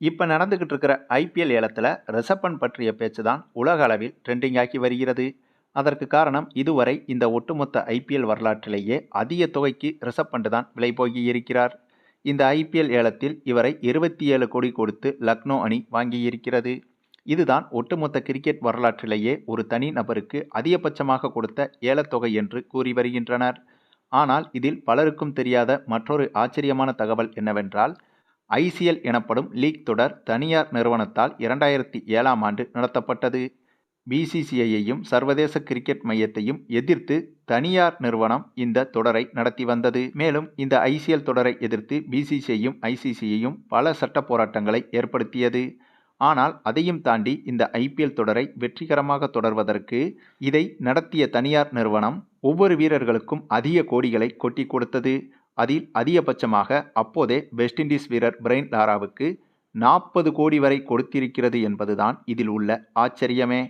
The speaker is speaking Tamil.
இப்ப நடந்துகிட்டு இருக்கிற ஐபிஎல் ஏலத்துல ரிஷப் பண்ட் பற்றிய பேச்சு தான் உலக அளவில் ட்ரெண்டிங் ஆகி வருகிறது. அதற்கு காரணம் இதுவரை இந்த ஒட்டுமொத்த ஐபிஎல் வரலாற்றிலேயே அதிக தொகைக்கு ரிஷப் பண்ட் தான் விலை போகி இருக்கிறார். இந்த ஐபிஎல் ஏலத்தில் இவரை 27 கோடி கொடுத்து லக்னோ அணி வாங்கியிருக்கிறது. இதுதான் ஒட்டுமொத்த கிரிக்கெட் வரலாற்றிலேயே ஒரு தனி நபருக்கு அதிகபட்சமாக கொடுத்த ஏலத்தொகை என்று கூறி வருகின்றனர். ஆனால் இதில் பலருக்கும் தெரியாத மற்றொரு ஆச்சரியமான தகவல் என்னவென்றால், ஐசிஎல் எனப்படும் லீக் தொடர் தனியார் நிறுவனத்தால் 2007ஆம் ஆண்டு நடத்தப்பட்டது. பிசிசிஐயையும் சர்வதேச கிரிக்கெட் மையத்தையும் எதிர்த்து தனியார் நிறுவனம் இந்த தொடரை நடத்தி வந்தது. மேலும் இந்த ஐசிஎல் தொடரை எதிர்த்து பிசிசிஐயும் ஐசிசியையும் பல சட்ட போராட்டங்களை ஏற்படுத்தியது. ஆனால் அதையும் தாண்டி இந்த ஐபிஎல் தொடரை வெற்றிகரமாக தொடர்வதற்கு இதை நடத்திய தனியார் நிறுவனம் ஒவ்வொரு வீரர்களுக்கும் அதிக கோடிகளை கொட்டி கொடுத்தது. அதில் அதிகபட்சமாக அப்போதே வெஸ்ட் இண்டீஸ் வீரர் பிரையன் லாராவுக்கு 40 கோடி வரை கொடுத்திருக்கிறது என்பதுதான் இதில் உள்ள ஆச்சரியமே.